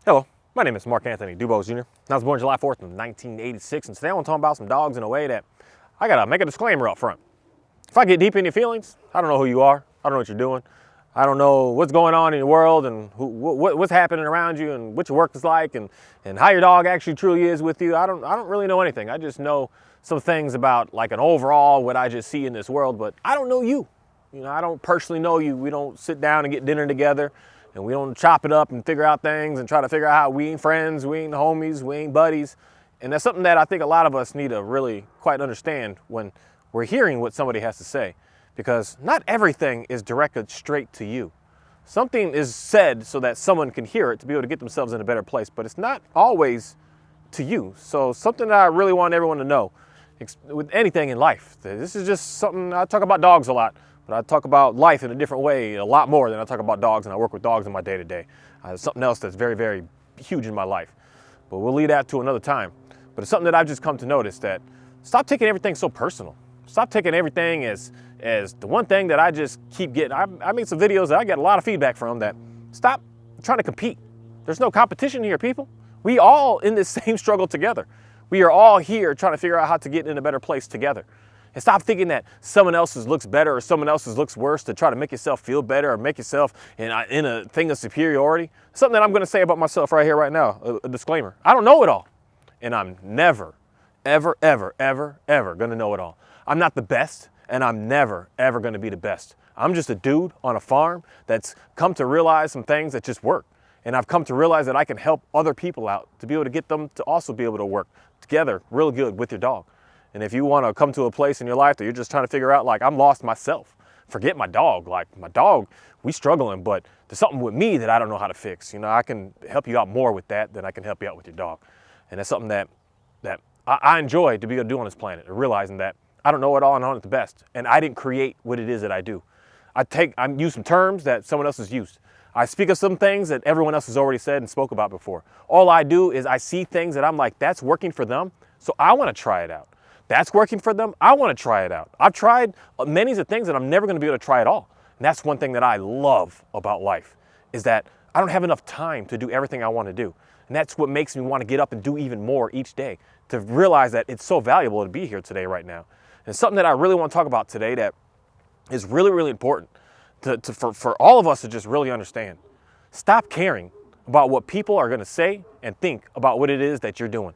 Hello, my name is Mark Anthony Dubose Jr. I was born July 4th in 1986, and today I want to talk about some dogs in a way that I gotta make a disclaimer up front. If I get deep in your feelings, I don't know who you are, I don't know what you're doing, I don't know what's going on in your world and what's happening around you and what your work is like and how your dog actually truly is with you. I don't really know anything. I just know some things about like an overall what I just see in this world, but I don't know you. You know, I don't personally know you. We don't sit down and get dinner together. And we don't chop it up and figure out things and try to figure out how we ain't friends, we ain't homies, we ain't buddies. And that's something that I think a lot of us need to really quite understand when we're hearing what somebody has to say. Because not everything is directed straight to you. Something is said so that someone can hear it to be able to get themselves in a better place, but it's not always to you. So something that I really want everyone to know with anything in life. This is just something, I talk about dogs a lot. But I talk about life in a different way, a lot more than I talk about dogs, and I work with dogs in my day-to-day. It's something else that's very, very huge in my life. But we'll leave that to another time. But it's something that I've just come to notice, that stop taking everything so personal. Stop taking everything as the one thing that I just keep getting. I made some videos that I get a lot of feedback from that. Stop trying to compete. There's no competition here, people. We all in this same struggle together. We are all here trying to figure out how to get in a better place together. And stop thinking that someone else's looks better or someone else's looks worse to try to make yourself feel better or make yourself in a thing of superiority. Something that I'm going to say about myself right here, right now, a disclaimer. I don't know it all. And I'm never, ever, ever, ever, ever going to know it all. I'm not the best, and I'm never, ever going to be the best. I'm just a dude on a farm that's come to realize some things that just work. And I've come to realize that I can help other people out to be able to get them to also be able to work together real good with your dog. And if you want to come to a place in your life that you're just trying to figure out, like, I'm lost myself, forget my dog. Like, my dog, we struggling, but there's something with me that I don't know how to fix. You know, I can help you out more with that than I can help you out with your dog. And that's something that I enjoy to be able to do on this planet, realizing that I don't know it all and I'm not the best. And I didn't create what it is that I do. I use some terms that someone else has used. I speak of some things that everyone else has already said and spoke about before. All I do is I see things that I'm like, that's working for them, so I want to try it out. That's working for them, I want to try it out. I've tried many of the things that I'm never going to be able to try at all. And that's one thing that I love about life, is that I don't have enough time to do everything I want to do. And that's what makes me want to get up and do even more each day, to realize that it's so valuable to be here today right now. And it's something that I really want to talk about today that is really, really important for all of us to just really understand. Stop caring about what people are going to say and think about what it is that you're doing,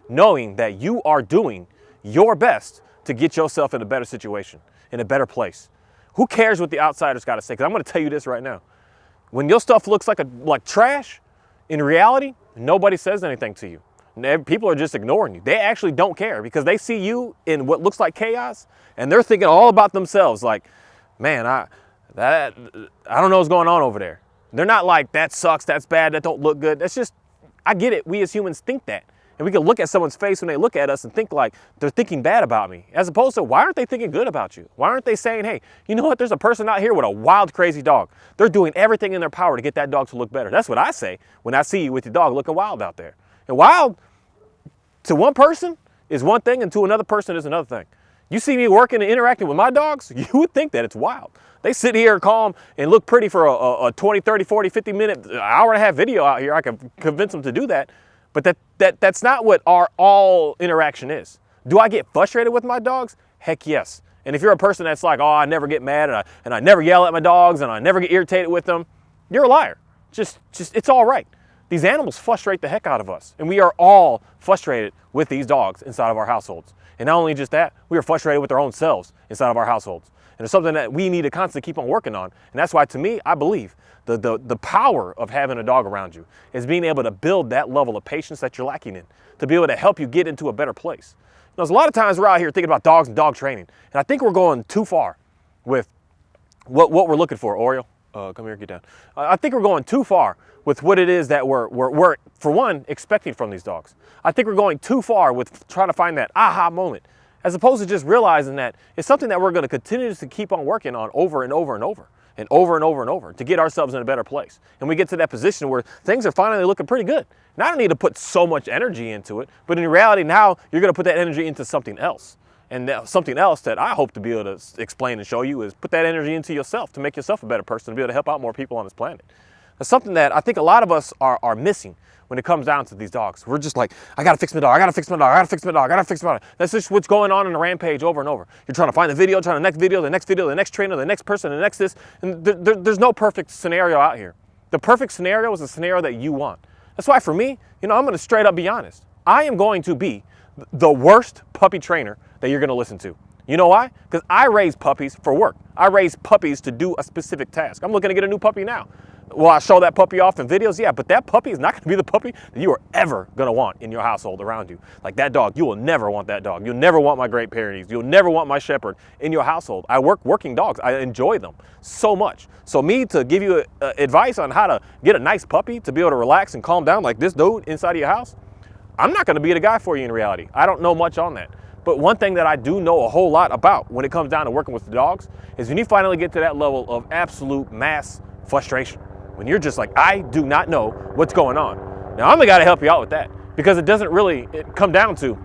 knowing that you are doing your best to get yourself in a better situation, in a better place. Who cares what the outsiders got to say? Because I'm going to tell you this right now. When your stuff looks like trash, in reality, nobody says anything to you. People are just ignoring you. They actually don't care because they see you in what looks like chaos, and they're thinking all about themselves. Like, man, I don't know what's going on over there. They're not like, that sucks, that's bad, that don't look good. That's just, I get it. We as humans think that. And we can look at someone's face when they look at us and think like they're thinking bad about me, as opposed to, why aren't they thinking good about you? Why aren't they saying, hey, you know what? There's a person out here with a wild, crazy dog. They're doing everything in their power to get that dog to look better. That's what I say when I see you with your dog looking wild out there. And wild to one person is one thing, and to another person is another thing. You see me working and interacting with my dogs, you would think that it's wild. They sit here calm and look pretty for a 20, 30, 40, 50 minute, hour and a half video out here. I can convince them to do that. But that's not what our all interaction is. Do I get frustrated with my dogs? Heck yes. And if you're a person that's like, oh, I never get mad and I never yell at my dogs and I never get irritated with them, you're a liar. Just it's all right. These animals frustrate the heck out of us. And we are all frustrated with these dogs inside of our households. And not only just that, we are frustrated with our own selves inside of our households. And it's something that we need to constantly keep on working on. And that's why, to me, I believe the power of having a dog around you is being able to build that level of patience that you're lacking in, to be able to help you get into a better place. There's a lot of times we're out here thinking about dogs and dog training, and I think we're going too far with what we're looking for. Oriole, come here, get down. I think we're going too far with what it is that we're, for one, expecting from these dogs. I think we're going too far with trying to find that aha moment, as opposed to just realizing that it's something that we're going to continue to keep on working on over and over and over. And over and over and over to get ourselves in a better place. And we get to that position where things are finally looking pretty good. And I don't need to put so much energy into it, but in reality now you're going to put that energy into something else. And something else that I hope to be able to explain and show you is put that energy into yourself to make yourself a better person, to be able to help out more people on this planet. That's something that I think a lot of us are missing when it comes down to these dogs. We're just like, I gotta fix my dog, I gotta fix my dog, I gotta fix my dog, I gotta fix my dog. That's just what's going on in the rampage over and over. You're trying to find the video, trying the next video, the next video, the next trainer, the next person, the next this, and there's no perfect scenario out here. The perfect scenario is a scenario that you want. That's why for me, I'm gonna straight up be honest. I am going to be the worst puppy trainer that you're gonna listen to. You know why? Because I raise puppies for work. I raise puppies to do a specific task. I'm looking to get a new puppy now. Will I show that puppy off in videos? Yeah, but that puppy is not gonna be the puppy that you are ever gonna want in your household around you. Like that dog, you will never want that dog. You'll never want my Great Pyrenees. You'll never want my Shepherd in your household. I work working dogs. I enjoy them so much. So me to give you advice on how to get a nice puppy to be able to relax and calm down like this dude inside of your house, I'm not gonna be the guy for you in reality. I don't know much on that. But one thing that I do know a whole lot about when it comes down to working with the dogs is when you finally get to that level of absolute mass frustration. When you're just like, I do not know what's going on. Now, I'm the guy to help you out with that because it doesn't really come down to,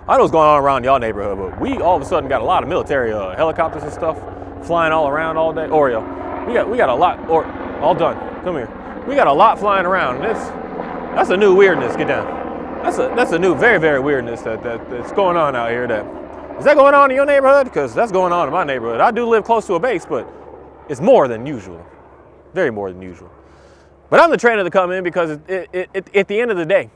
I know what's going on around y'all neighborhood, but we all of a sudden got a lot of military helicopters and stuff flying all around all day. Oreo, we got a lot, or all done, come here. We got a lot flying around. That's a new weirdness, get down. That's a new, very, very weirdness that's going on out here. Is that going on in your neighborhood? Because that's going on in my neighborhood. I do live close to a base, but it's more than usual. Very more than usual. But I'm the trainer to come in because at the end of the day,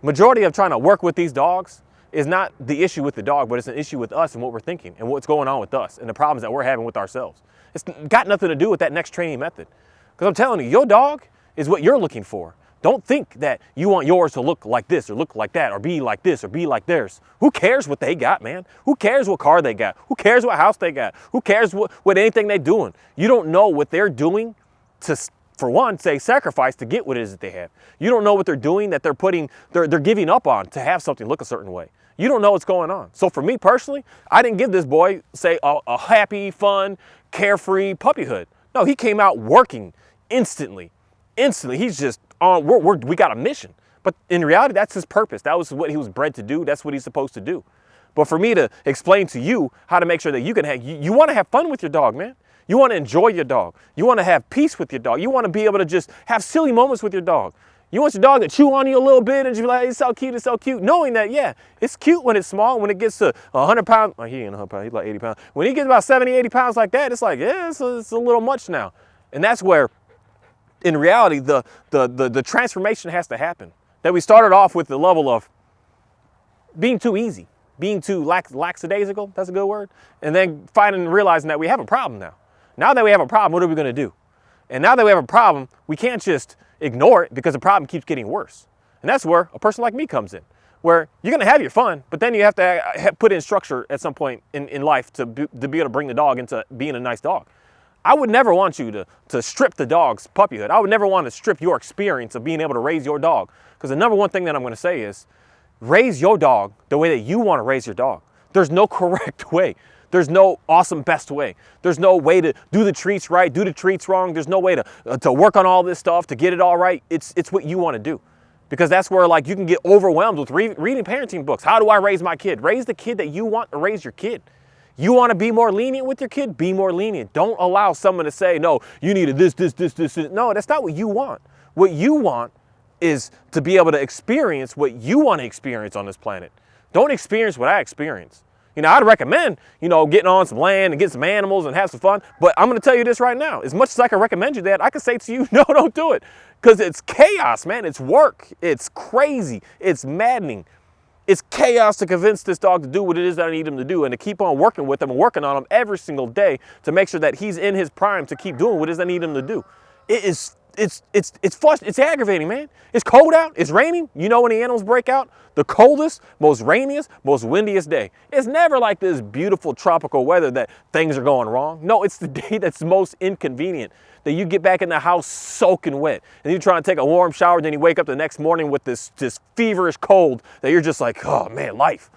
majority of trying to work with these dogs is not the issue with the dog, but it's an issue with us and what we're thinking and what's going on with us and the problems that we're having with ourselves. It's got nothing to do with that next training method. Because I'm telling you, your dog is what you're looking for. Don't think that you want yours to look like this or look like that or be like this or be like theirs. Who cares what they got, man? Who cares what car they got? Who cares what house they got? Who cares what anything they're doing? You don't know what they're doing to, for one, say sacrifice to get what it is that they have. You don't know what they're doing that they're giving up on to have something look a certain way. You don't know what's going on. So for me personally, I didn't give this boy, say, a happy, fun, carefree puppyhood. No, he came out working instantly. He's just on, we got a mission. But in reality, that's his purpose. That was what he was bred to do. That's what he's supposed to do. But for me to explain to you how to make sure that you can have, you want to have fun with your dog, man. You want to enjoy your dog. You want to have peace with your dog. You want to be able to just have silly moments with your dog. You want your dog to chew on you a little bit and just be like, it's so cute, it's so cute. Knowing that, yeah, it's cute when it's small. When it gets to 100 pounds, he ain't 100 pounds, he's like 80 pounds. When he gets about 70, 80 pounds like that, it's like, yeah, it's a little much now. And that's where, in reality, the transformation has to happen. That we started off with the level of being too easy, being too lackadaisical, that's a good word, and then realizing that we have a problem now. Now that we have a problem, what are we going to do? And now that we have a problem, we can't just ignore it because the problem keeps getting worse. And that's where a person like me comes in, where you're going to have your fun, but then you have to put in structure at some point in life to be able to bring the dog into being a nice dog. I would never want you to strip the dog's puppyhood. I would never want to strip your experience of being able to raise your dog. Because the number one thing that I'm going to say is raise your dog the way that you want to raise your dog. There's no correct way. There's no awesome best way. There's no way to do the treats right, do the treats wrong. There's no way to work on all this stuff, to get it all right. It's what you want to do. Because that's where like you can get overwhelmed with reading parenting books. How do I raise my kid? Raise the kid that you want to raise your kid. You want to be more lenient with your kid? Be more lenient. Don't allow someone to say, no, you needed this. No, that's not what you want. What you want is to be able to experience what you want to experience on this planet. Don't experience what I experience. I'd recommend, getting on some land and get some animals and have some fun. But I'm going to tell you this right now. As much as I can recommend you that, I can say to you, no, don't do it. Because it's chaos, man. It's work. It's crazy. It's maddening. It's chaos to convince this dog to do what it is that I need him to do and to keep on working with him and working on him every single day to make sure that he's in his prime to keep doing what it is I need him to do. It's aggravating, man. It's cold out. It's raining. You know when the animals break out? The coldest, most rainiest, most windiest day. It's never like this beautiful tropical weather that things are going wrong. No, it's the day that's most inconvenient. That you get back in the house soaking wet and you're trying to take a warm shower, then you wake up the next morning with this feverish cold that you're just like, oh man, life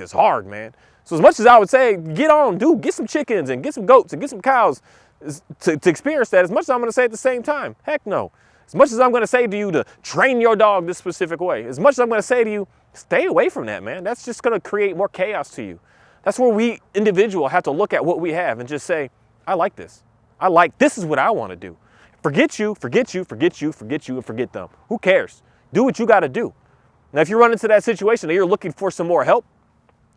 is hard, man. So as much as I would say, get some chickens and get some goats and get some cows to experience that, as much as I'm going to say at the same time, heck no. As much as I'm going to say to you to train your dog this specific way, as much as I'm going to say to you, stay away from that, man. That's just going to create more chaos to you. That's where we individual have to look at what we have and just say, I like this. This is what I want to do. Forget you, forget you, forget you, forget you, and forget them. Who cares? Do what you got to do. Now, if you run into that situation that you're looking for some more help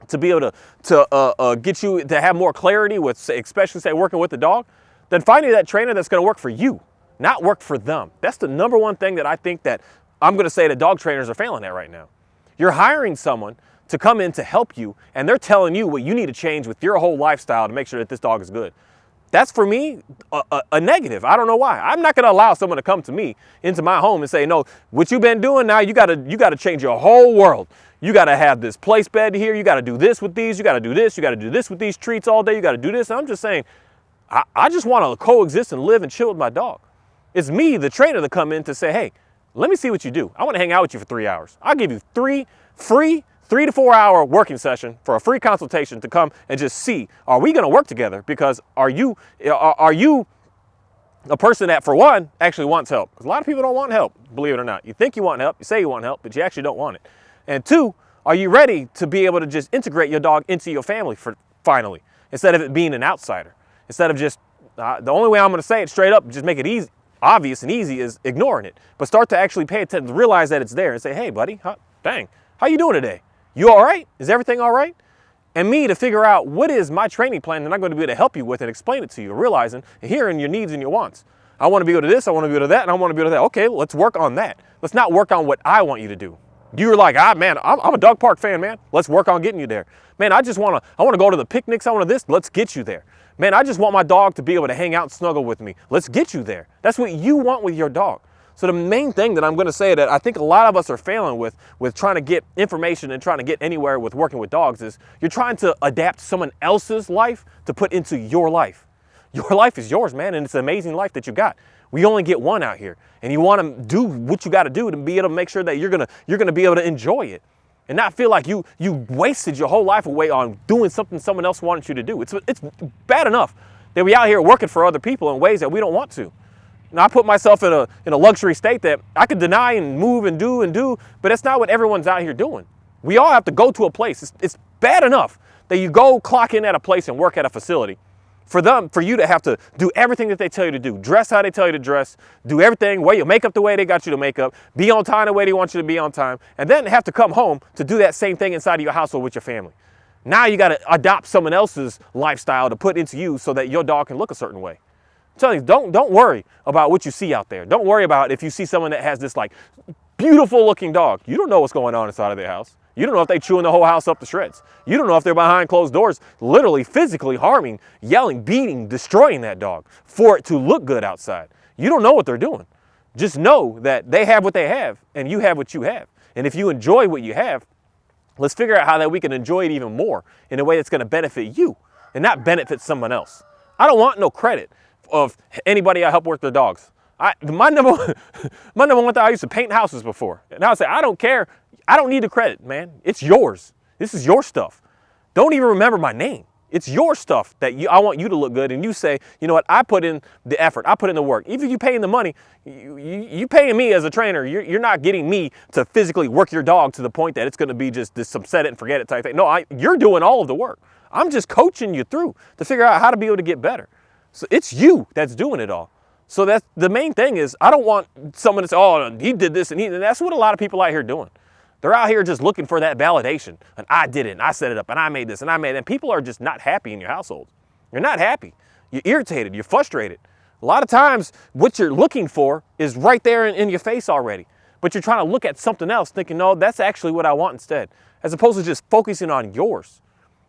to be able to get you to have more clarity with, say, especially say working with the dog, then finding that trainer that's going to work for you, not work for them. That's the number one thing that I think that I'm going to say that dog trainers are failing at right now. You're hiring someone to come in to help you, and they're telling you what you need to change with your whole lifestyle to make sure that this dog is good. That's, for me, a negative. I don't know why. I'm not going to allow someone to come to me into my home and say, no, what you've been doing now, you got to change your whole world. You got to have this place bed here. You got to do this with these. You got to do this. You got to do this with these treats all day. You got to do this. And I'm just saying, I just want to coexist and live and chill with my dog. It's me, the trainer, to come in to say, hey, let me see what you do. I want to hang out with you for 3 hours. I'll give you 3 to 4 hour working session for a free consultation to come and just see, are we going to work together? Because are you a person that, for one, actually wants help? Because a lot of people don't want help, believe it or not. You think you want help, you say you want help, but you actually don't want it. And two, are you ready to be able to just integrate your dog into your family finally, instead of it being an outsider? Instead of just, the only way I'm going to say it straight up, just make it easy, obvious and easy, is ignoring it. But start to actually pay attention, realize that it's there and say, hey, buddy, dang, how you doing today? You all right? Is everything all right? And me to figure out what is my training plan that I'm going to be able to help you with and explain it to you, realizing and hearing your needs and your wants. I want to be able to this, I want to be able to that, and I want to be able to that. Okay, let's work on that. Let's not work on what I want you to do. You're like, man, I'm a dog park fan, man. Let's work on getting you there. Man, I want to go to the picnics. I want to this. Let's get you there. Man, I just want my dog to be able to hang out and snuggle with me. Let's get you there. That's what you want with your dog. So the main thing that I'm going to say that I think a lot of us are failing with trying to get information and trying to get anywhere with working with dogs is you're trying to adapt someone else's life to put into your life. Your life is yours, man, and it's an amazing life that you got. We only get one out here, and you want to do what you got to do to be able to make sure that you're gonna be able to enjoy it and not feel like you wasted your whole life away on doing something someone else wanted you to do. It's bad enough that we out here working for other people in ways that we don't want to. Now, I put myself in a luxury state that I could deny and move and do, but that's not what everyone's out here doing. We all have to go to a place. It's bad enough that you go clock in at a place and work at a facility. For you to have to do everything that they tell you to do, dress how they tell you to dress, do everything, wear your makeup the way they got you to make up, be on time the way they want you to be on time, and then have to come home to do that same thing inside of your household with your family. Now you got to adopt someone else's lifestyle to put into you so that your dog can look a certain way. I'm telling you, don't worry about what you see out there. Don't worry about if you see someone that has this like beautiful looking dog. You don't know what's going on inside of their house. You don't know if they're chewing the whole house up to shreds. You don't know if they're behind closed doors, literally physically harming, yelling, beating, destroying that dog for it to look good outside. You don't know what they're doing. Just know that they have what they have and you have what you have. And if you enjoy what you have, let's figure out how that we can enjoy it even more in a way that's going to benefit you and not benefit someone else. I don't want no credit of anybody I help with their dogs. My number one thing, I used to paint houses before. And I would say, I don't care. I don't need the credit, man. It's yours. This is your stuff. Don't even remember my name. It's your stuff that I want you to look good. And you say, you know what, I put in the effort. I put in the work. Even if you paying the money, you paying me as a trainer. You're not getting me to physically work your dog to the point that it's going to be just this some set it and forget it type thing. No, you're doing all of the work. I'm just coaching you through to figure out how to be able to get better. So it's you that's doing it all. So that's the main thing is I don't want someone to say, oh, he did this and that's what a lot of people out here doing. They're out here just looking for that validation. And I did it, and I set it up, and I made this, and I made it. And people are just not happy in your household. You're not happy. You're irritated. You're frustrated. A lot of times, what you're looking for is right there in your face already. But you're trying to look at something else, thinking, no, that's actually what I want instead. As opposed to just focusing on yours.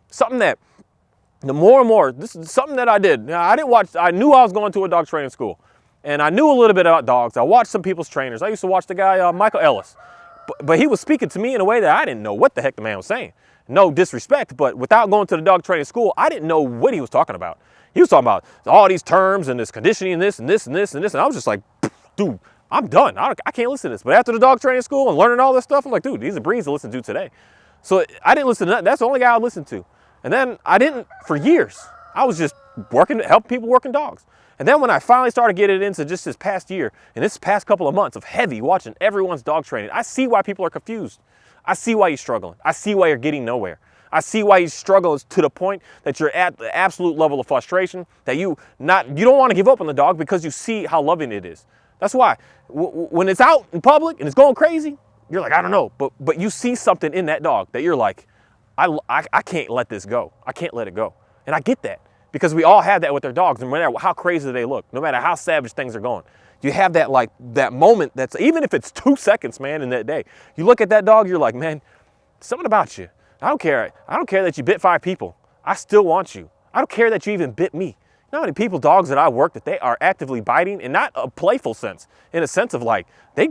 Something that, the more and more, this is something that I did. Now, I knew I was going to a dog training school. And I knew a little bit about dogs. I watched some people's trainers. I used to watch the guy, Michael Ellis. But he was speaking to me in a way that I didn't know what the heck the man was saying. No disrespect, but without going to the dog training school, I didn't know what he was talking about. He was talking about all these terms and this conditioning and this and this and this and this. And I was just like, dude, I'm done. I can't listen to this. But after the dog training school and learning all this stuff, I'm like, dude, these are breeds to listen to today. So I didn't listen to that. That's the only guy I listened to. And then I didn't for years. I was just working, helping people working dogs. And then when I finally started getting into just this past year and this past couple of months of heavy watching everyone's dog training, I see why people are confused. I see why you're struggling. I see why you're getting nowhere. I see why you struggle to the point that you're at the absolute level of frustration, that you don't want to give up on the dog because you see how loving it is. That's why when it's out in public and it's going crazy, you're like, I don't know, but you see something in that dog that you're like, I can't let this go. I can't let it go. And I get that because we all have that with our dogs, no matter how crazy they look, no matter how savage things are going. You have that that moment that's, even if it's 2 seconds, man, in that day. You look at that dog, you're like, man, something about you. I don't care that you bit 5 people. I still want you. I don't care that you even bit me. You know how many people, dogs that I work, that they are actively biting, and not a playful sense, in a sense of like, they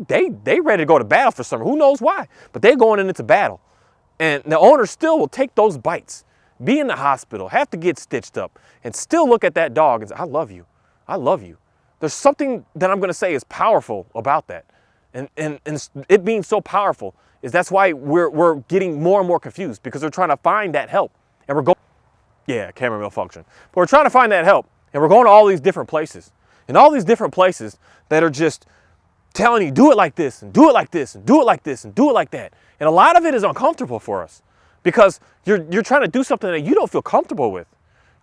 ready to go to battle for something. Who knows why? But they're going into battle. And the owner still will take those bites, be in the hospital, have to get stitched up, and still look at that dog and say, I love you. I love you. There's something that I'm going to say is powerful about that. And it being so powerful is that's why we're getting more and more confused, because we're trying to find that help. And we're going, yeah, camera malfunction. But we're trying to find that help, and we're going to all these different places. And all these different places that are just telling you, do it like this, and do it like this, and do it like this, and do it like that. And a lot of it is uncomfortable for us because you're trying to do something that you don't feel comfortable with.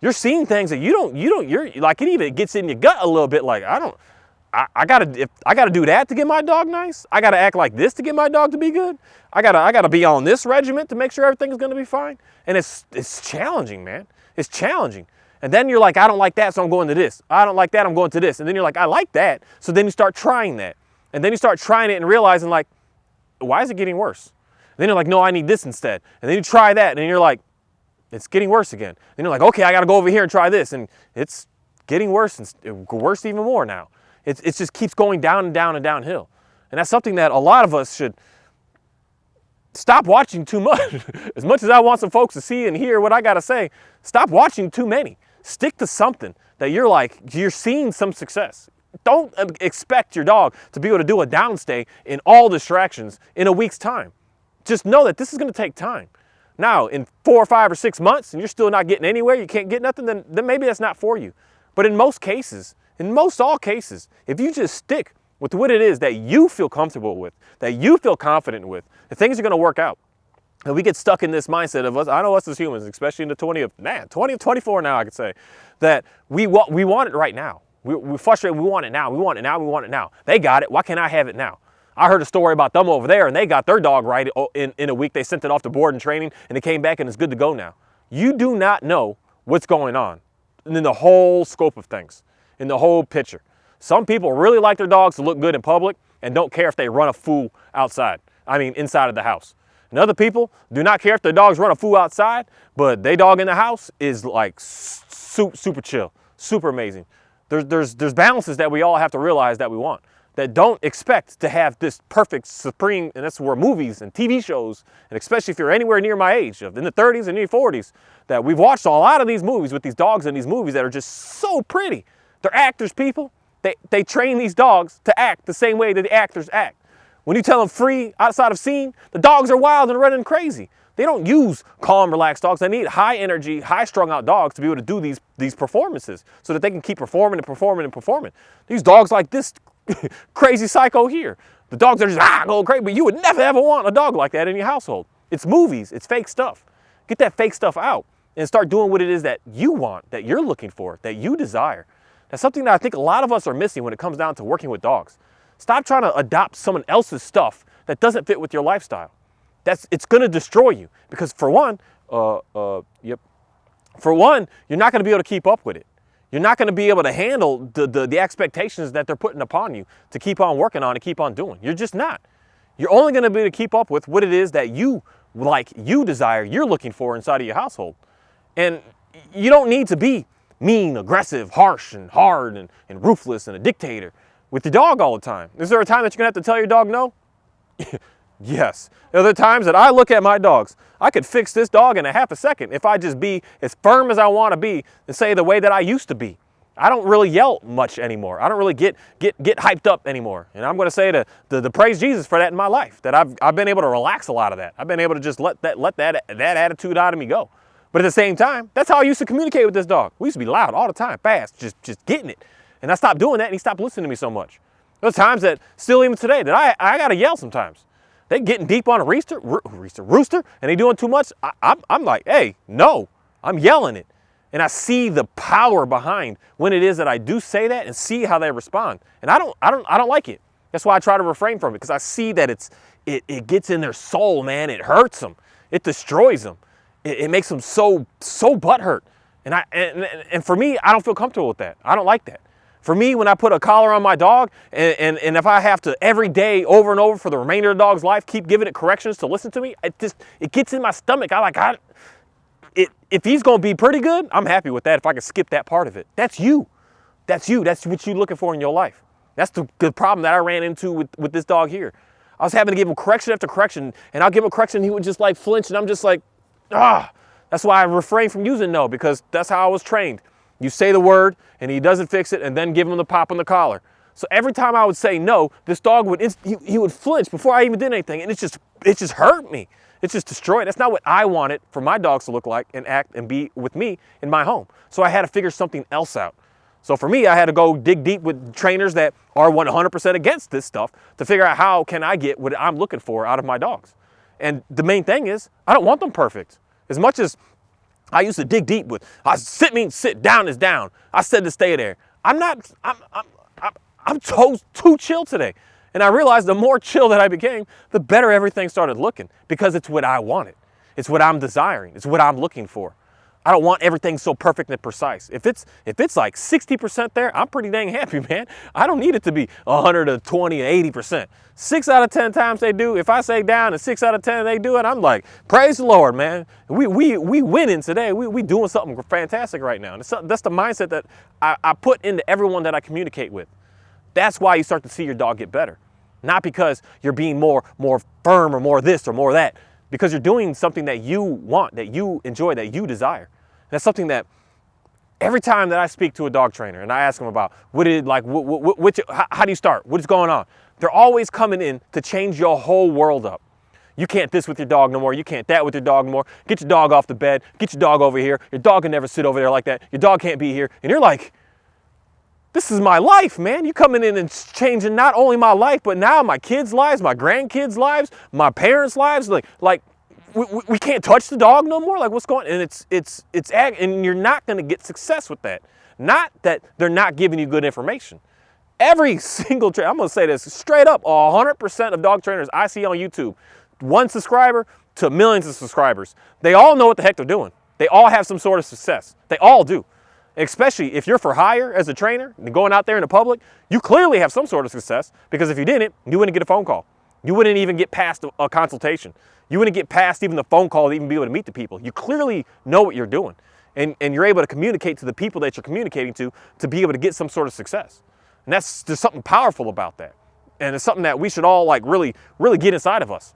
You're seeing things that you're like, it even gets in your gut a little bit, like, I gotta do that to get my dog nice. I gotta act like this to get my dog to be good. I gotta be on this regiment to make sure everything's gonna be fine. And it's challenging, man. It's challenging. And then you're like, I don't like that, so I'm going to this. I don't like that, I'm going to this. And then you're like, I like that. So then you start trying that. And then you start trying it and realizing, like, why is it getting worse? And then you're like, no, I need this instead. And then you try that, and you're like, it's getting worse again. Then you're like, okay, I got to go over here and try this. And it's getting worse, and worse even more now. It just keeps going down and down and downhill. And that's something that a lot of us should stop watching too much. As much as I want some folks to see and hear what I got to say, stop watching too many. Stick to something that you're seeing some success. Don't expect your dog to be able to do a downstay in all distractions in a week's time. Just know that this is going to take time. Now, in 4 or 5 or 6 months, and you're still not getting anywhere, you can't get nothing, then maybe that's not for you. But in most cases, in most all cases, if you just stick with what it is that you feel comfortable with, that you feel confident with, the things are going to work out. And we get stuck in this mindset of us, I know us as humans, especially in the 24 now, I could say, that we want it right now. We're frustrated, we want it now, we want it now, we want it now. They got it, why can't I have it now? I heard a story about them over there, and they got their dog right in a week. They sent it off to board and training, and it came back, and it's good to go now. You do not know what's going on in the whole scope of things, in the whole picture. Some people really like their dogs to look good in public and don't care if they run a fool inside of the house. And other people do not care if their dogs run a fool outside, but their dog in the house is like super chill, super amazing. There's balances that we all have to realize that we want, that don't expect to have this perfect supreme, and that's where movies and TV shows, and especially if you're anywhere near my age, in the 30s and near 40s, that we've watched a lot of these movies with these dogs in these movies that are just so pretty. They're actors, people. They train these dogs to act the same way that the actors act. When you tell them free outside of scene, the dogs are wild and running crazy. They don't use calm, relaxed dogs. They need high energy, high strung out dogs to be able to do these performances so that they can keep performing and performing and performing. These dogs like this crazy psycho here, the dogs are just going crazy, but you would never ever want a dog like that in your household. It's movies, it's fake stuff. Get that fake stuff out and start doing what it is that you want, that you're looking for, that you desire. That's something that I think a lot of us are missing when it comes down to working with dogs. Stop trying to adopt someone else's stuff that doesn't fit with your lifestyle. It's going to destroy you, because for one, you're not going to be able to keep up with it. You're not going to be able to handle the expectations that they're putting upon you to keep on working on and keep on doing. You're just not. You're only going to be able to keep up with what it is that you like, you desire, you're looking for inside of your household. And you don't need to be mean, aggressive, harsh, and hard, and ruthless, and a dictator with your dog all the time. Is there a time that you're going to have to tell your dog no? Yes. There are times that I look at my dogs. I could fix this dog in a half a second if I just be as firm as I want to be and say the way that I used to be. I don't really yell much anymore. I don't really get hyped up anymore. And I'm going to say the praise Jesus for that in my life, that I've been able to relax a lot of that. I've been able to just let that attitude out of me go. But at the same time, that's how I used to communicate with this dog. We used to be loud all the time, fast, just getting it. And I stopped doing that, and he stopped listening to me so much. There's times that, still even today, that I got to yell sometimes. they getting deep on a rooster, and they doing too much. I'm like, hey, no, I'm yelling it. And I see the power behind when it is that I do say that and see how they respond. And I don't like it. That's why I try to refrain from it, because I see that it gets in their soul, man. It hurts them. It destroys them. It makes them so butthurt. And for me, I don't feel comfortable with that. I don't like that. For me, when I put a collar on my dog, and if I have to every day over and over for the remainder of the dog's life keep giving it corrections to listen to me, it gets in my stomach. If he's gonna be pretty good, I'm happy with that if I can skip that part of it. That's you. That's you. That's what you're looking for in your life. That's the problem that I ran into with this dog here. I was having to give him correction after correction, and I'll give him a correction, and he would just like flinch, and I'm just like, ah. That's why I refrain from using no, because that's how I was trained. You say the word, and he doesn't fix it, and then give him the pop on the collar. So every time I would say no, this dog he would flinch before I even did anything, and it just hurt me. It's just destroyed. That's not what I wanted for my dogs to look like and act and be with me in my home. So I had to figure something else out. So for me, I had to go dig deep with trainers that are 100% against this stuff to figure out how can I get what I'm looking for out of my dogs. And the main thing is, I don't want them perfect. As much as I used to dig deep with, sit down is down. I said to stay there. I'm too chill today. And I realized the more chill that I became, the better everything started looking, because it's what I wanted. It's what I'm desiring. It's what I'm looking for. I don't want everything so perfect and precise. If it's like 60% there, I'm pretty dang happy, man. I don't need it to be 120 and 80%. 6 out of 10 times they do. If I say down and 6 out of 10 they do it, I'm like, praise the Lord, man. We winning today. We doing something fantastic right now. And that's the mindset that I put into everyone that I communicate with. That's why you start to see your dog get better. Not because you're being more firm or more this or more that. Because you're doing something that you want, that you enjoy, that you desire. And that's something that every time that I speak to a dog trainer and I ask them about how do you start? What is going on? They're always coming in to change your whole world up. You can't this with your dog no more. You can't that with your dog no more. Get your dog off the bed. Get your dog over here. Your dog can never sit over there like that. Your dog can't be here. And you're like, this is my life, man. You coming in and changing not only my life, but now my kids' lives, my grandkids' lives, my parents' lives. Like we can't touch the dog no more. Like, what's going on? And and you're not going to get success with that. Not that they're not giving you good information. Every single trainer, I'm going to say this straight up, 100% of dog trainers I see on YouTube, 1 subscriber to millions of subscribers, they all know what the heck they're doing. They all have some sort of success. They all do. Especially if you're for hire as a trainer and going out there in the public, you clearly have some sort of success, because if you didn't, you wouldn't get a phone call. You wouldn't even get past a consultation. You wouldn't get past even the phone call to even be able to meet the people. You clearly know what you're doing, and you're able to communicate to the people that you're communicating to be able to get some sort of success. And there's something powerful about that. And it's something that we should all like really get inside of us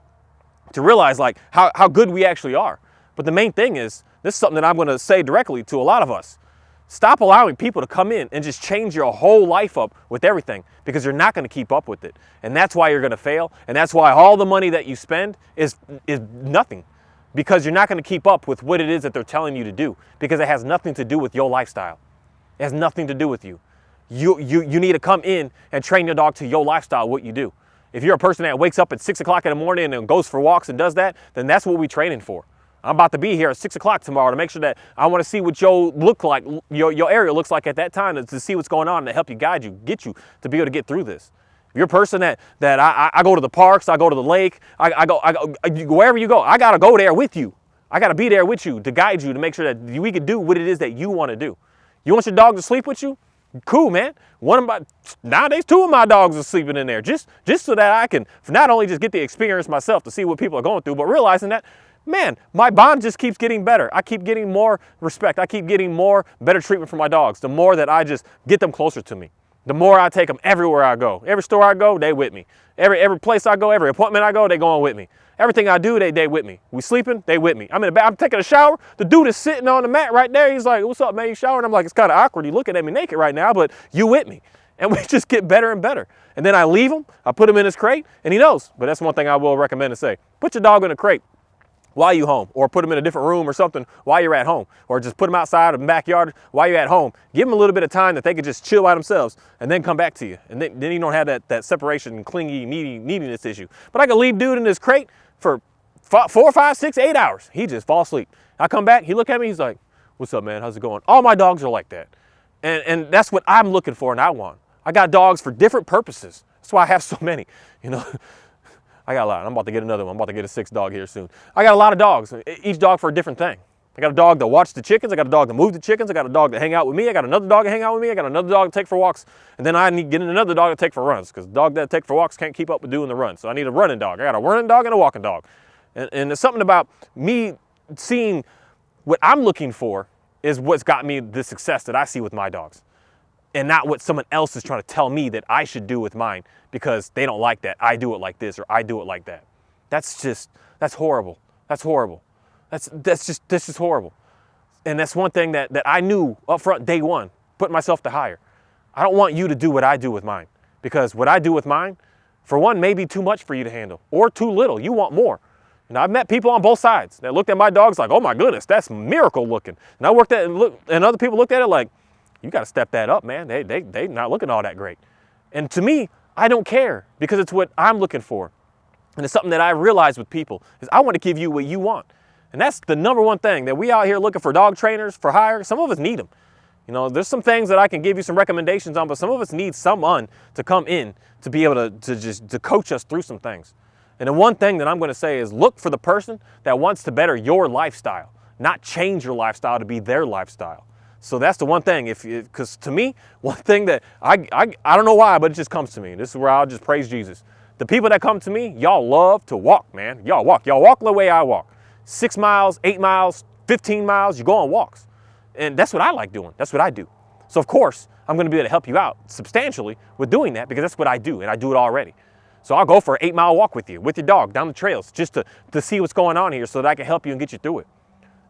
to realize like how good we actually are. But the main thing is, this is something that I'm going to say directly to a lot of us. Stop allowing people to come in and just change your whole life up with everything, because you're not going to keep up with it. And that's why you're going to fail. And that's why all the money that you spend is nothing, because you're not going to keep up with what it is that they're telling you to do, because it has nothing to do with your lifestyle. It has nothing to do with you. You need to come in and train your dog to your lifestyle, what you do. If you're a person that wakes up at 6 o'clock in the morning and goes for walks and does that, then that's what we're training for. I'm about to be here at 6 o'clock tomorrow to make sure that I want to see what your area looks like at that time, to see what's going on, and to help you, guide you, get you to be able to get through this. If you're a person that I go to the parks, I go to the lake, I go wherever you go, I got to go there with you. I got to be there with you to guide you, to make sure that we can do what it is that you want to do. You want your dog to sleep with you? Cool, man. Nowadays, 2 of my dogs are sleeping in there, just so that I can not only just get the experience myself to see what people are going through, but realizing that, man, my bond just keeps getting better. I keep getting more respect. I keep getting better treatment for my dogs. The more that I just get them closer to me, the more I take them everywhere I go. Every store I go, they with me. Every place I go, every appointment I go, they going with me. Everything I do, they with me. We sleeping, they with me. I'm in the bath, I'm taking a shower. The dude is sitting on the mat right there. He's like, what's up, man? You showering? I'm like, it's kind of awkward. You looking at me naked right now, but you with me. And we just get better and better. And then I leave him, I put him in his crate, and he knows. But that's one thing I will recommend to say. Put your dog in a crate. while you home, or put them in a different room or something while you're at home, or just put them outside of the backyard while you're at home. Give them a little bit of time that they could just chill by themselves and then come back to you. And then you don't have that separation and clingy neediness issue. But I could leave dude in this crate for 4, 5, 6, 8 hours. He just fall asleep. I come back, he look at me, he's like, what's up, man? How's it going? All my dogs are like that. And that's what I'm looking for and I want. I got dogs for different purposes. That's why I have so many, you know. I got a lot. I'm about to get another one. I'm about to get a 6th dog here soon. I got a lot of dogs, each dog for a different thing. I got a dog that watch the chickens. I got a dog that move the chickens. I got a dog that hang out with me. I got another dog that hang out with me. I got another dog to take for walks. And then I need getting another dog to take for runs because the dog that take for walks can't keep up with doing the runs. So I need a running dog. I got a running dog and a walking dog. And there's something about me seeing what I'm looking for is what's got me the success that I see with my dogs. And not what someone else is trying to tell me that I should do with mine because they don't like that. I do it like this or I do it like that. That's horrible. That's horrible. That's just horrible. And that's one thing that I knew up front day one, putting myself to higher. I don't want you to do what I do with mine because what I do with mine, for one, may be too much for you to handle or too little. You want more. And I've met people on both sides that looked at my dogs like, oh my goodness, that's miracle looking. And and other people looked at it like, you got to step that up, man. They not looking all that great. And to me, I don't care because it's what I'm looking for. And it's something that I realize with people is I want to give you what you want. And that's the number one thing that we out here looking for dog trainers for hire. Some of us need them. You know, there's some things that I can give you some recommendations on, but some of us need someone to come in to be able to coach us through some things. And the one thing that I'm going to say is look for the person that wants to better your lifestyle, not change your lifestyle to be their lifestyle. So that's the one thing, because to me, one thing that I don't know why, but it just comes to me. This is where I'll just praise Jesus. The people that come to me, y'all love to walk, man. Y'all walk the way I walk. 6 miles, 8 miles, 15 miles, you go on walks. And that's what I like doing. That's what I do. So of course, I'm going to be able to help you out substantially with doing that because that's what I do, and I do it already. So I'll go for an 8-mile walk with you, with your dog, down the trails, just to see what's going on here so that I can help you and get you through it.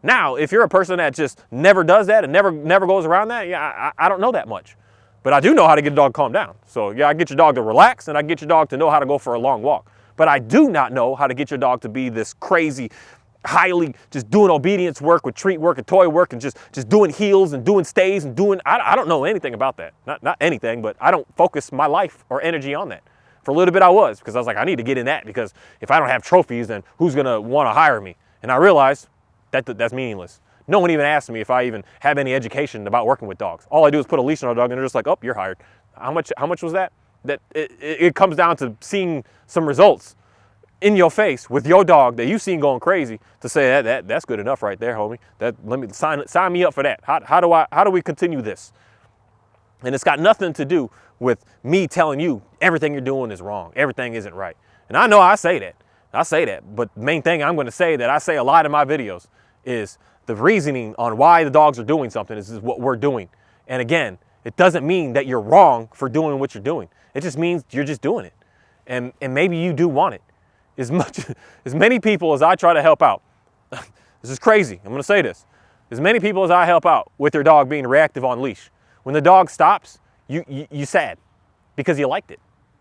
Now, if you're a person that just never does that and never goes around that, yeah, I don't know that much. But I do know how to get a dog to calm down. So yeah, I get your dog to relax and I get your dog to know how to go for a long walk. But I do not know how to get your dog to be this crazy, highly just doing obedience work with treat work and toy work and just doing heels and doing stays and doing, I don't know anything about that. Not anything, but I don't focus my life or energy on that. For a little bit I was, because I was like, I need to get in that because if I don't have trophies, then who's gonna wanna hire me? And I realized that's meaningless. No one even asked me if I even have any education about working with dogs. All I do is put a leash on a dog and they're just like, oh, you're hired. How much was that? That it comes down to seeing some results in your face with your dog that you've seen going crazy to say that's good enough right there, homie. Let me sign me up for that. How do we continue this? And it's got nothing to do with me telling you everything you're doing is wrong. Everything isn't right. And I know I say that, but the main thing I'm going to say that I say a lot in my videos is the reasoning on why the dogs are doing something is what we're doing. And again, it doesn't mean that you're wrong for doing what you're doing. It just means you're just doing it. And maybe you do want it. As many people as I try to help out, this is crazy, I'm going to say this. As many people as I help out with their dog being reactive on leash, when the dog stops, you sad because you liked it.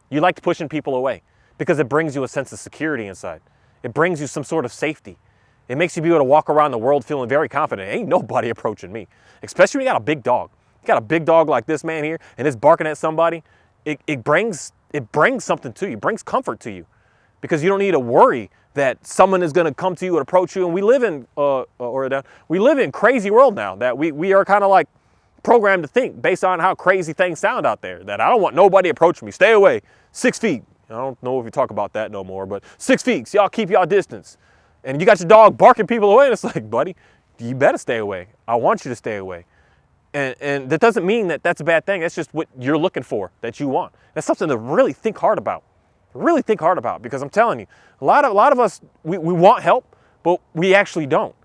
You liked pushing people away because it brings you a sense of security inside. It brings you some sort of safety. It makes you be able to walk around the world feeling very confident. Ain't nobody approaching me, especially when you got a big dog. You got a big dog like this man here and it's barking at somebody. It brings something to you, it brings comfort to you because you don't need to worry that someone is going to come to you and approach you. And we live in crazy world now that we are kind of like programmed to think based on how crazy things sound out there, that I don't want nobody approaching me. Stay away, 6 feet. I don't know if you talk about that no more, but 6 feet, so y'all keep y'all distance. And you got your dog barking people away, and it's like, buddy, you better stay away. I want you to stay away. And that doesn't mean that that's a bad thing. That's just what you're looking for, that you want. That's something to really think hard about. Really think hard about, because I'm telling you, a lot of us, we want help, but we actually don't.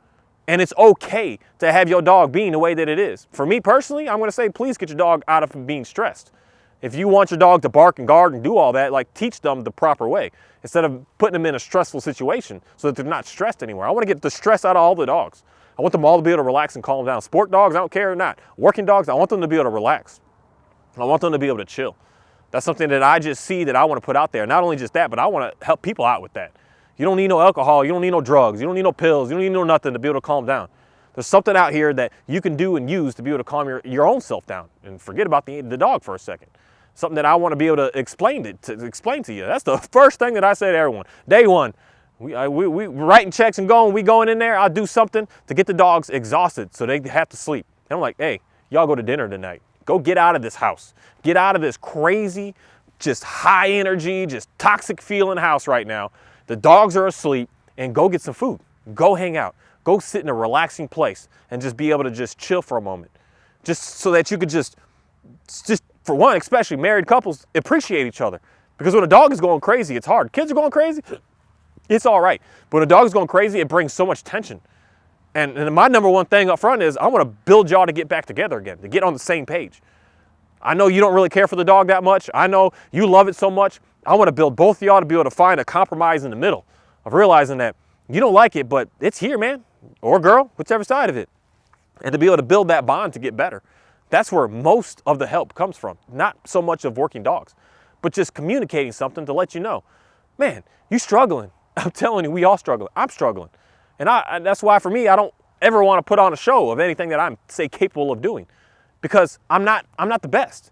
And it's okay to have your dog being the way that it is. For me personally, I'm going to say, please get your dog out of being stressed. If you want your dog to bark and guard and do all that, like teach them the proper way instead of putting them in a stressful situation so that they're not stressed anymore. I want to get the stress out of all the dogs. I want them all to be able to relax and calm down. Sport dogs, I don't care or not. Working dogs, I want them to be able to relax. I want them to be able to chill. That's something that I just see that I want to put out there. Not only just that, but I want to help people out with that. You don't need no alcohol. You don't need no drugs. You don't need no pills. You don't need no nothing to be able to calm down. There's something out here that you can do and use to be able to calm your own self down. And forget about the dog for a second. Something that I want to be able to explain to you. That's the first thing that I say to everyone. Day one, we writing checks and we going in there. I'll do something to get the dogs exhausted so they have to sleep. And I'm like, hey, y'all go to dinner tonight. Go get out of this house. Get out of this crazy, just high energy, just toxic feeling house right now. The dogs are asleep, and go get some food. Go hang out. Go sit in a relaxing place and just be able to just chill for a moment. Just so that you could just for one, especially married couples, appreciate each other. Because when a dog is going crazy, it's hard. Kids are going crazy, it's all right. But when a dog is going crazy, it brings so much tension. And my number one thing up front is I want to build y'all to get back together again, to get on the same page. I know you don't really care for the dog that much. I know you love it so much. I want to build both of y'all to be able to find a compromise in the middle of realizing that you don't like it, but it's here, man, or girl, whichever side of it. And to be able to build that bond to get better. That's where most of the help comes from. Not so much of working dogs, but just communicating something to let you know, man, you struggling. I'm telling you, we all struggling. I'm struggling. And that's why for me, I don't ever want to put on a show of anything that I'm, say, capable of doing, because I'm not the best.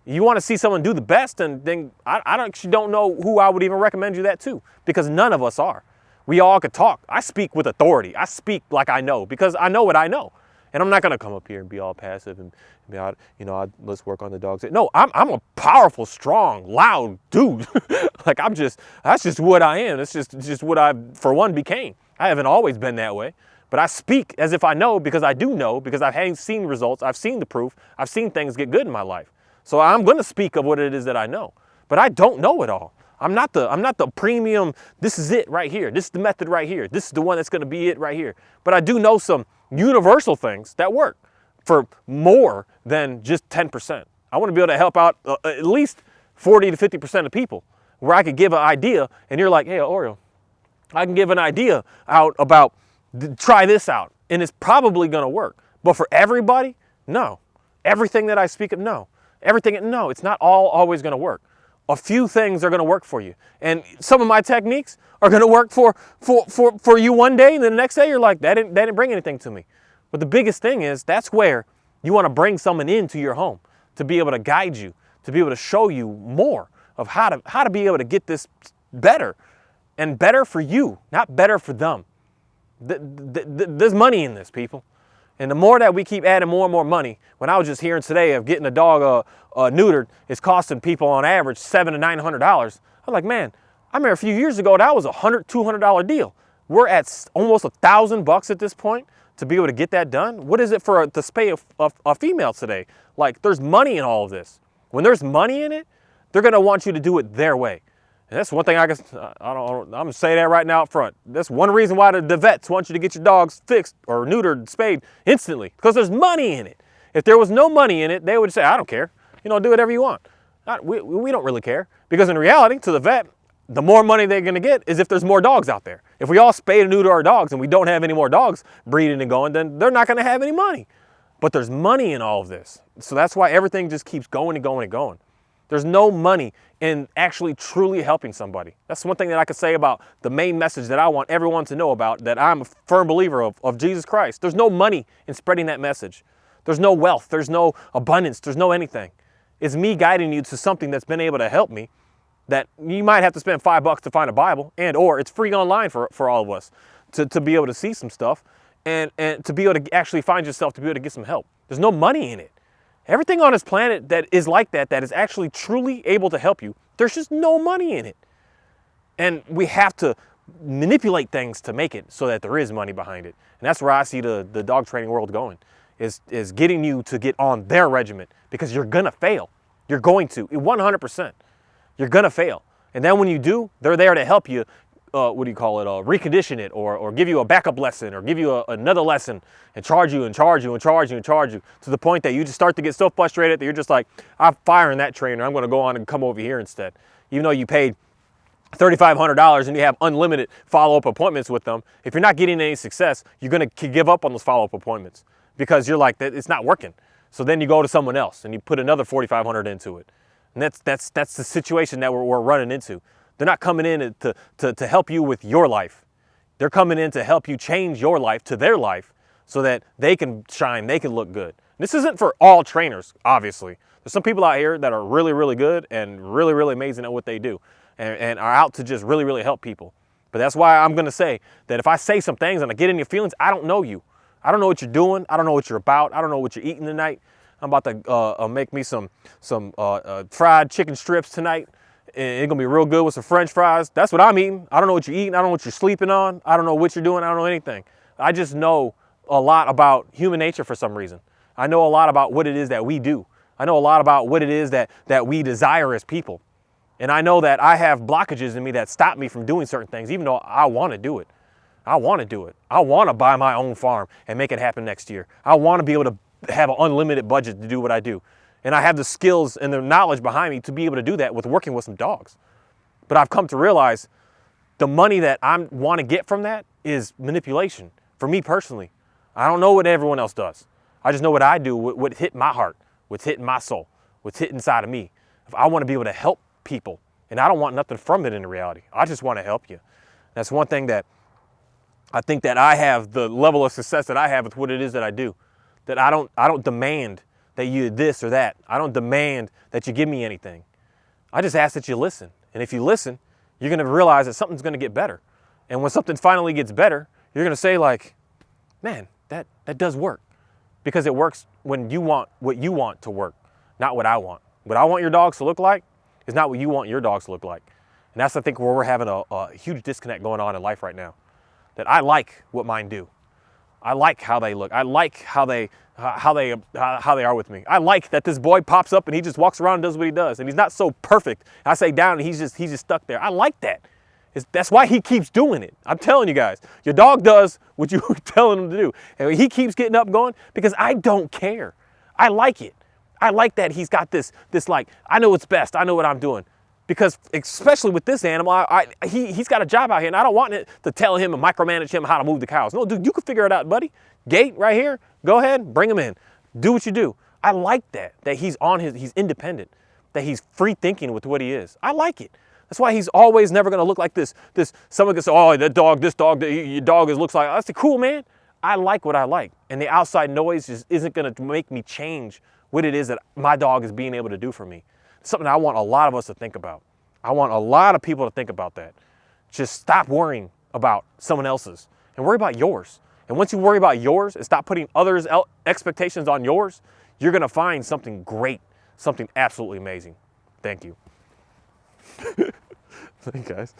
You want to see someone do the best, and then I actually don't know who I would even recommend you that to, because none of us are. We all could talk. I speak with authority. I speak like I know, because I know what I know. And I'm not going to come up here and be all passive and be out, let's work on the dogs. No, I'm a powerful, strong, loud dude. Like that's just what I am. That's just what I, for one, became. I haven't always been that way, but I speak as if I know, because I do know, because I've seen results. I've seen the proof. I've seen things get good in my life. So I'm going to speak of what it is that I know, but I don't know it all. I'm not the premium, this is it right here. This is the method right here. This is the one that's going to be it right here. But I do know some universal things that work for more than just 10%. I want to be able to help out at least 40 to 50% of people, where I could give an idea and you're like, hey, Oreo, I can give an idea out about, try this out, and it's probably going to work. But for everybody, no. Everything that I speak of, no. Everything, no, it's not all always going to work. A few things are going to work for you. And some of my techniques are going to work for you one day, and then the next day you're like, that didn't bring anything to me. But the biggest thing is, that's where you want to bring someone into your home to be able to guide you, to be able to show you more of how to be able to get this better, and better for you, not better for them. There's money in this, people. And the more that we keep adding more and more money, when I was just hearing today of getting a dog neutered, it's costing people on average $700 to $900. I'm like, man, I remember a few years ago, that was a $100, $200 deal. We're at almost $1,000 at this point to be able to get that done. What is it for to spay a female today? Like, there's money in all of this. When there's money in it, they're gonna want you to do it their way. And that's one thing I'm gonna say that right now up front. That's one reason why the vets want you to get your dogs fixed or neutered, spayed instantly, because there's money in it. If there was no money in it, they would say, I don't care. Do whatever you want. We don't really care. Because in reality, to the vet, the more money they're gonna get is if there's more dogs out there. If we all spay and neuter our dogs and we don't have any more dogs breeding and going, then they're not gonna have any money. But there's money in all of this. So that's why everything just keeps going and going and going. There's no money in actually truly helping somebody. That's one thing that I could say about the main message that I want everyone to know about, that I'm a firm believer of Jesus Christ. There's no money in spreading that message. There's no wealth. There's no abundance. There's no anything. It's me guiding you to something that's been able to help me, that you might have to spend $5 to find a Bible, or it's free online for all of us to be able to see some stuff and to be able to actually find yourself, to be able to get some help. There's no money in it. Everything on this planet that is like that is actually truly able to help you, there's just no money in it. And we have to manipulate things to make it so that there is money behind it. And that's where I see the dog training world going, is getting you to get on their regiment, because you're gonna fail. You're going to, 100%. You're gonna fail. And then when you do, they're there to help you, recondition it, or give you a backup lesson, or give you another lesson, and charge you to the point that you just start to get so frustrated that you're just like, I'm firing that trainer. I'm gonna go on and come over here instead. Even though you paid $3,500 and you have unlimited follow-up appointments with them, if you're not getting any success, you're gonna give up on those follow-up appointments, because you're like, it's not working. So then you go to someone else and you put another $4,500 into it. And that's the situation that we're running into. They're not coming in to help you with your life. They're coming in to help you change your life to their life so that they can shine, they can look good. This isn't for all trainers, obviously. There's some people out here that are really, really good and really, really amazing at what they do and are out to just really, really help people. But that's why I'm gonna say that if I say some things and I get in your feelings, I don't know you. I don't know what you're doing. I don't know what you're about. I don't know what you're eating tonight. I'm about to make me some fried chicken strips tonight. It's gonna be real good with some French fries. That's what I'm eating. I don't know what you're eating. I don't know what you're sleeping on. I don't know what you're doing. I don't know anything. I just know a lot about human nature for some reason. I know a lot about what it is that we do. I know a lot about what it is that we desire as people. And I know that I have blockages in me that stop me from doing certain things, even though I want to do it. I want to do it. I want to buy my own farm and make it happen next year. I want to be able to have an unlimited budget to do what I do. And I have the skills and the knowledge behind me to be able to do that with working with some dogs. But I've come to realize the money that I want to get from that is manipulation for me personally. I don't know what everyone else does. I just know what I do, what hit my heart, what's hitting my soul, what's hitting inside of me. If I want to be able to help people, and I don't want nothing from it in reality. I just want to help you. That's one thing that I think that I have, the level of success that I have with what it is that I do. That I don't demand that you this or that. I don't demand that you give me anything. I just ask that you listen. And if you listen, you're going to realize that something's going to get better. And when something finally gets better, you're going to say like, man, that does work. Because it works when you want what you want to work, not what I want. What I want your dogs to look like is not what you want your dogs to look like. And that's, I think, where we're having a huge disconnect going on in life right now. That I like what mine do. I like how they look. I like how they are with me. I like that this boy pops up and he just walks around and does what he does. And he's not so perfect. I say down and he's just stuck there. I like that. That's why he keeps doing it. I'm telling you guys, your dog does what you're telling him to do. And he keeps getting up and going because I don't care. I like it. I like that he's got this like, I know what's best. I know what I'm doing. Because especially with this animal, he's got a job out here and I don't want it to tell him and micromanage him how to move the cows. No, dude, you can figure it out, buddy. Gate right here, go ahead, bring him in. Do what you do. I like that he's independent, that he's free thinking with what he is. I like it. That's why he's always never gonna look like this. Someone can say, oh, your dog looks like, that's cool, man. I like what I like. And the outside noise just isn't gonna make me change what it is that my dog is being able to do for me. It's something I want a lot of us to think about. I want a lot of people to think about that. Just stop worrying about someone else's and worry about yours. And once you worry about yours and stop putting others' expectations on yours, you're gonna find something great, something absolutely amazing. Thank you. Thank you guys.